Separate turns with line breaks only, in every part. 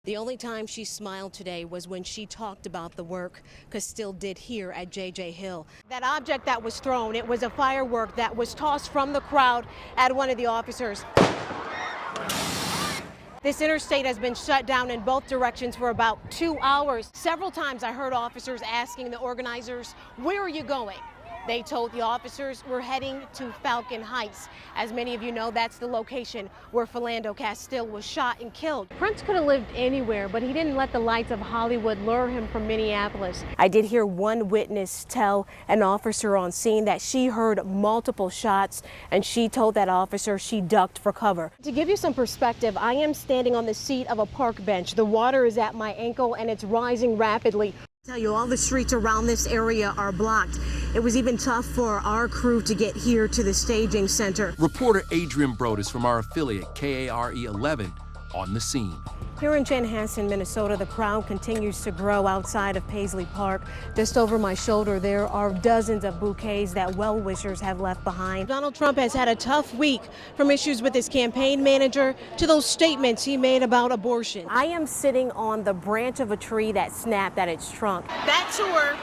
The only time she smiled today was when she talked about the work Castile did here at J.J. Hill. That object that was thrown, it was a firework that was tossed from the crowd at one of the officers. This interstate has been shut down in both directions for about 2 hours. Several times I heard officers asking the organizers, "Where are you going?" They told the officers, "We're heading to Falcon Heights." As many of you know, that's the location where Philando Castile was shot and killed. Prince could have lived anywhere, but he didn't let the lights of Hollywood lure him from Minneapolis. I did hear one witness tell an officer on scene that she heard multiple shots, and she told that officer she ducked for cover. To give you some perspective, I am standing on the seat of a park bench. The water is at my ankle and it's rising rapidly. Tell you, all the streets around this area are blocked. It was even tough for our crew to get here to the staging center.
Reporter Adrienne Broaddus from our affiliate KARE 11 on the scene.
Here in Chanhassen, Minnesota, the crowd continues to grow outside of Paisley Park. Just over my shoulder, there are dozens of bouquets that well-wishers have left behind. Donald Trump has had a tough week, from issues with his campaign manager to those statements he made about abortion. I am sitting on the branch of a tree that snapped at its trunk. That tour,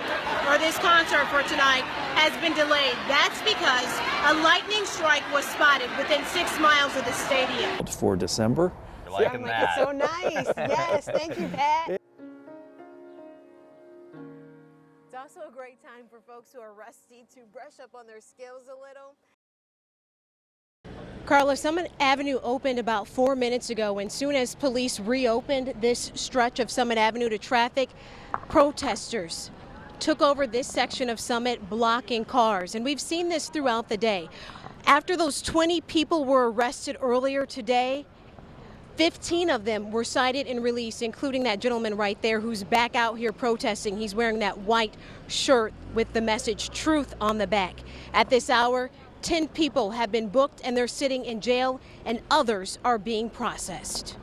or this concert for tonight, has been delayed. That's because a lightning strike was spotted within 6 miles of the stadium.
For December.
Liking that.
It's so nice. Yes, thank you, Pat. It's also a great time for folks who are rusty to brush up on their skills a little. Carla, Summit Avenue opened about 4 minutes ago, and soon as police reopened this stretch of Summit Avenue to traffic, protesters took over this section of Summit, blocking cars. And we've seen this throughout the day. After those 20 people were arrested earlier today, 15 of them were cited and released, including that gentleman right there who's back out here protesting. He's wearing that white shirt with the message "Truth" on the back. At this hour, 10 people have been booked and they're sitting in jail, and others are being processed.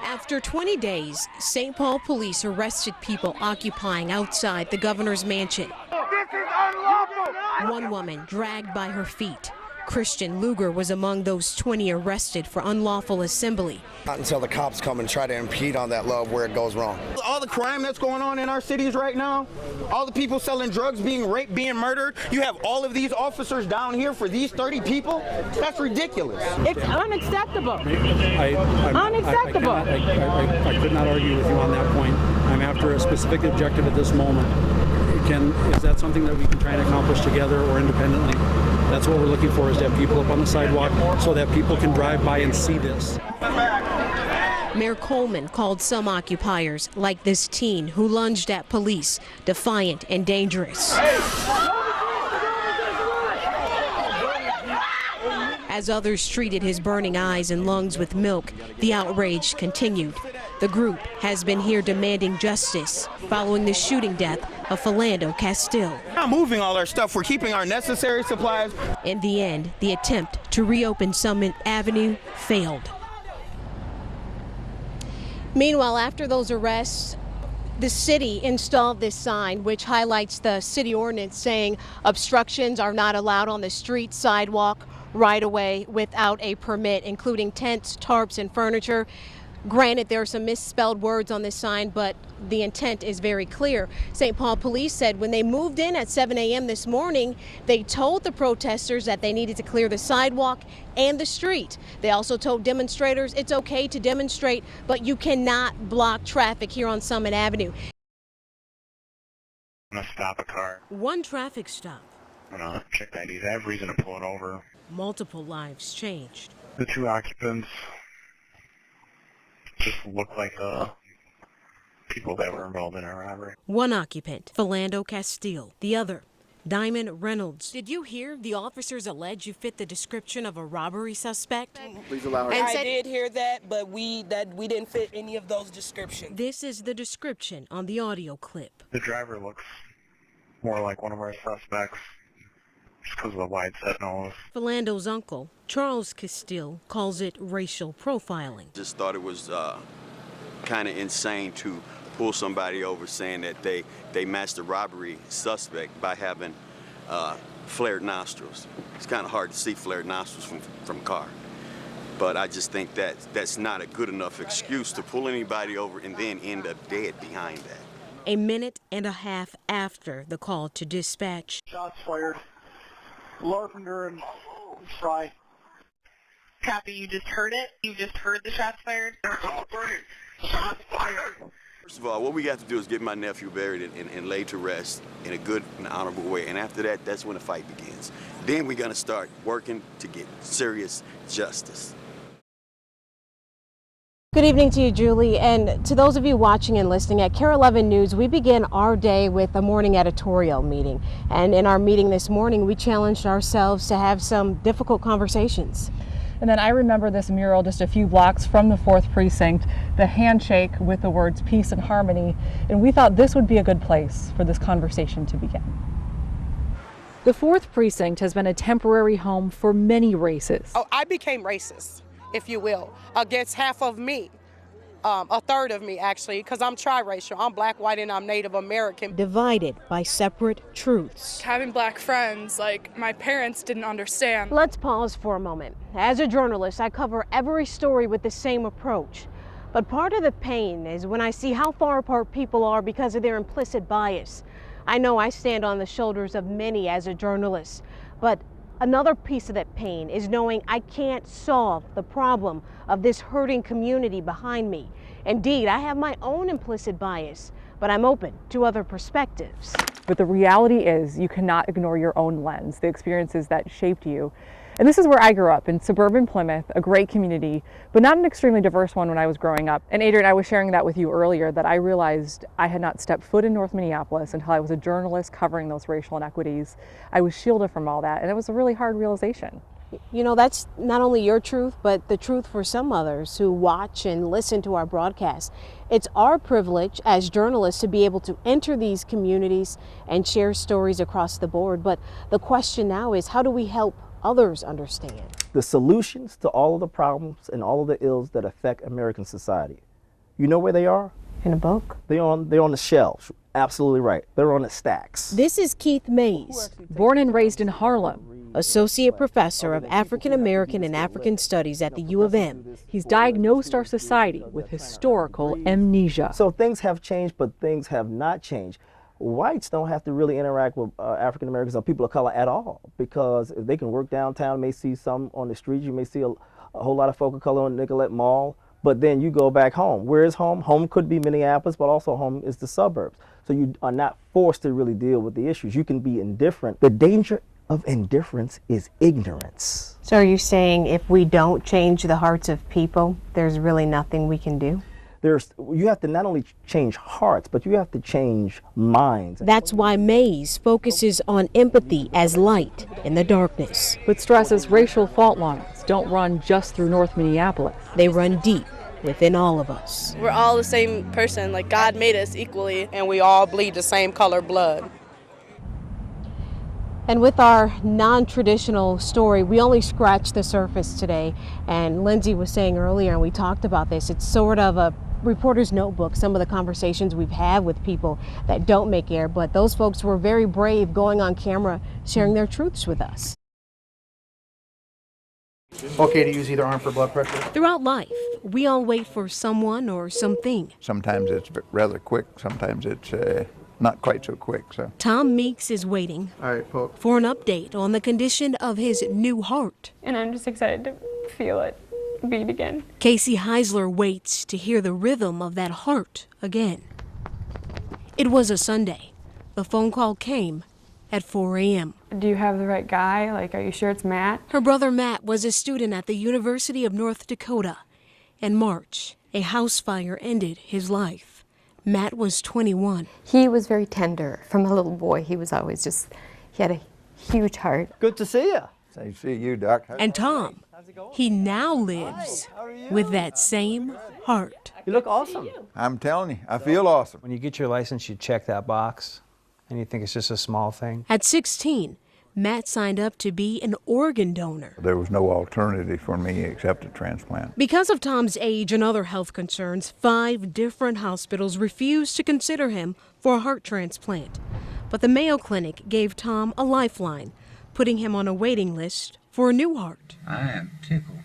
After 20 days, St. Paul police arrested people occupying outside the governor's mansion.
This is unlawful.
One woman dragged by her feet. Christian Luger was among those 20 arrested for unlawful assembly.
Not until the cops come and try to impede on that love where it goes wrong.
All the crime that's going on in our cities right now, all the people selling drugs, being raped, being murdered, you have all of these officers down here for these 30 people? That's ridiculous.
It's unacceptable.
Unacceptable. I could not argue with you on that point. I'm after a specific objective at this moment. Is that something that we can try and accomplish together or independently? That's what we're looking for, is to have people up on the sidewalk so that people can drive by and see this.
Mayor Coleman called some occupiers, like this teen who lunged at police, defiant and dangerous. As others treated his burning eyes and lungs with milk, the outrage continued. The group has been here demanding justice following the shooting death of Philando Castile.
We're not moving all our stuff. We're keeping our necessary supplies.
In the end, the attempt to reopen Summit Avenue failed. Meanwhile, after those arrests, the city installed this sign which highlights the city ordinance saying obstructions are not allowed on the street, sidewalk, right away without a permit, including tents, tarps, and furniture. Granted, there are some misspelled words on this sign, but the intent is very clear. St. Paul police said when they moved in at 7 a.m. this morning, they told the protesters that they needed to clear the sidewalk and the street. They also told demonstrators it's okay to demonstrate, but you cannot block traffic here on Summit Avenue.
I'm gonna stop a car.
One traffic stop.
I'm gonna check IDs. I have reason to pull it over.
Multiple lives changed.
The 2 occupants just look like people that were involved in a robbery.
One occupant, Philando Castile. The other, Diamond Reynolds. Did you hear the officers allege you fit the description of a robbery suspect?
Please allow her.
I did hear that, but we didn't fit any of those descriptions.
This is the description on the audio clip.
The driver looks more like one of our suspects just because of the wide set nose.
Philando's uncle, Charles Castile, calls it racial profiling.
Just thought it was kind of insane to pull somebody over saying that they matched the robbery suspect by having flared nostrils. It's kind of hard to see flared nostrils from a car. But I just think that that's not a good enough excuse to pull anybody over and then end up dead behind that.
A minute and a half after the call to dispatch.
Shots fired. Larpenter and Fry.
Copy, you just heard it? You just heard the shots fired?
Shots fired.
First of all, what we got to do is get my nephew buried and laid to rest in a good and honorable way. And after that, that's when the fight begins. Then we're going to start working to get serious justice.
Good evening to you, Julie, and to those of you watching and listening at KARE 11 News. We begin our day with a morning editorial meeting, and in our meeting this morning we challenged ourselves to have some difficult conversations.
And then I remember this mural just a few blocks from the 4th Precinct, the handshake with the words peace and harmony, and we thought this would be a good place for this conversation to begin. The 4th Precinct has been a temporary home for many races.
Oh, I became racist, if you will, against half of me, a third of me actually, because I'm triracial. I'm black, white, and I'm Native American.
Divided by separate truths.
Having black friends, like my parents didn't understand.
Let's pause for a moment. As a journalist, I cover every story with the same approach. But part of the pain is when I see how far apart people are because of their implicit bias. I know I stand on the shoulders of many as a journalist, but another piece of that pain is knowing I can't solve the problem of this hurting community behind me. Indeed, I have my own implicit bias, but I'm open to other perspectives.
But the reality is you cannot ignore your own lens, the experiences that shaped you. And this is where I grew up, in suburban Plymouth, a great community, but not an extremely diverse one when I was growing up. And Adrienne, I was sharing that with you earlier, that I realized I had not stepped foot in North Minneapolis until I was a journalist covering those racial inequities. I was shielded from all that, and it was a really hard realization.
You know, that's not only your truth, but the truth for some others who watch and listen to our broadcast. It's our privilege as journalists to be able to enter these communities and share stories across the board. But the question now is, how do we help others understand?
The solutions to all of the problems and all of the ills that affect American society. You know where they are?
In a book.
They're on the shelves. Absolutely right. They're on the stacks.
This is Keith Mays.
Born and raised in Harlem.
Associate Professor of African American and African Studies at the U of M.
He's diagnosed our society with historical amnesia.
So things have changed, but things have not changed. Whites don't have to really interact with African Americans or people of color at all, because if they can work downtown, you may see some on the streets, you may see a whole lot of folk of color on Nicollet Mall, but then you go back home. Where is home? Home could be Minneapolis, but also home is the suburbs. So you are not forced to really deal with the issues. You can be indifferent. The danger of indifference is ignorance.
So are you saying if we don't change the hearts of people, there's really nothing we can do?
You have to not only change hearts, but you have to change minds.
That's why Mays focuses on empathy as light in the darkness.
But stresses racial fault lines don't run just through North Minneapolis.
They run deep within all of us.
We're all the same person, like God made us equally.
And we all bleed the same color blood.
And with our non-traditional story, we only scratched the surface today. And Lindsay was saying earlier, and we talked about this, it's sort of a reporter's notebook, some of the conversations we've had with people that don't make air, but those folks were very brave going on camera, sharing their truths with us.
Okay to use either arm for blood pressure?
Throughout life, we all wait for someone or something.
Sometimes it's rather quick, sometimes it's not quite so quick. So
Tom Meeks is waiting for an update on the condition of his new heart.
And I'm just excited to feel it beat again.
Casey Heisler waits to hear the rhythm of that heart again. It was a Sunday. The phone call came at 4 a.m.
Do you have the right guy? Like, are you sure it's Matt?
Her brother Matt was a student at the University of North Dakota. In March, a house fire ended his life. Matt was 21.
He was very tender. From a little boy, he was always he had a huge heart.
Good to see you.
Nice to see you, Doc.
And Tom, he now lives with that same heart.
You look awesome.
I'm telling you, I feel awesome.
When you get your license, you check that box, and you think it's just a small thing.
At 16, Matt signed up to be an organ donor.
There was no alternative for me except a transplant.
Because of Tom's age and other health concerns, 5 different hospitals refused to consider him for a heart transplant. But the Mayo Clinic gave Tom a lifeline, putting him on a waiting list for a new heart.
I am tickled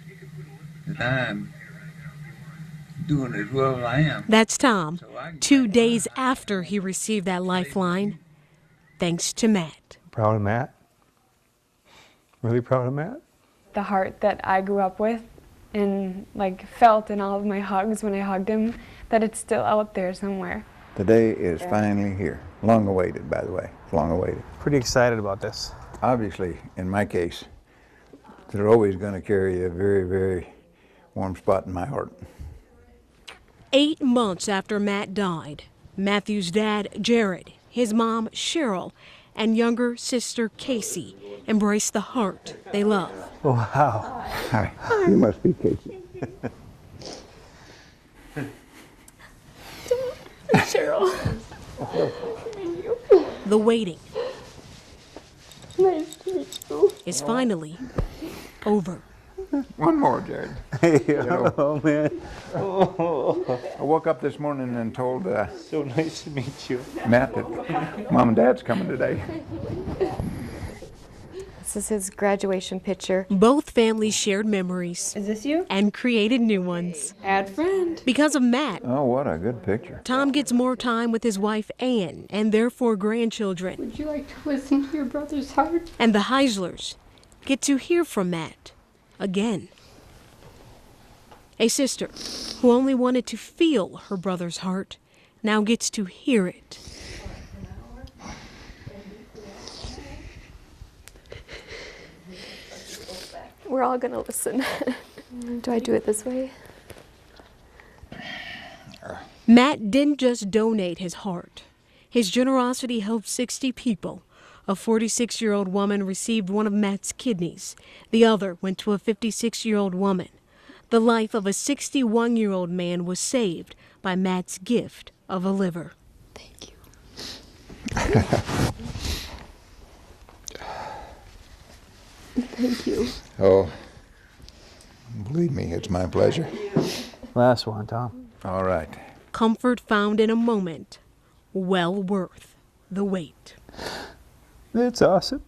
that I'm doing as well as I am.
That's Tom, 2 days after he received that lifeline, thanks to Matt.
Proud of Matt. Really proud of Matt.
The heart that I grew up with and like felt in all of my hugs when I hugged him, that it's still out there somewhere.
The day is finally here. Long awaited, by the way. Long awaited.
Pretty excited about this.
Obviously, in my case, they're always going to carry a very, very warm spot in my heart.
8 months after Matt died, Matthew's dad, Jared, his mom, Cheryl, and younger sister, Casey, embraced the heart they love.
Oh, wow.
Hi. You must be Casey.
Cheryl.
The waiting
Nice to meet you.
is finally over.
One more, Jared.
Hey,
hello,
man.
I woke up this morning and told
So nice to meet you.
Matt that Mom and Dad's coming today.
This is his graduation picture.
Both families shared memories.
Is this you?
And created new ones.
Add friend.
Because of Matt,
Oh, what a good picture.
Tom gets more time with his wife, Ann, and their 4 grandchildren.
Would you like to listen to your brother's heart?
And the Heislers get to hear from Matt again. A sister who only wanted to feel her brother's heart now gets to hear it.
We're all gonna listen. Do I do it this way?
Matt didn't just donate his heart. His generosity helped 60 people. A 46-year-old woman received one of Matt's kidneys. The other went to a 56-year-old woman. The life of a 61-year-old man was saved by Matt's gift of a liver.
Thank you. Thank you.
Oh, believe me, it's my pleasure.
Last one, Tom.
All right.
Comfort found in a moment, well worth the wait.
It's awesome.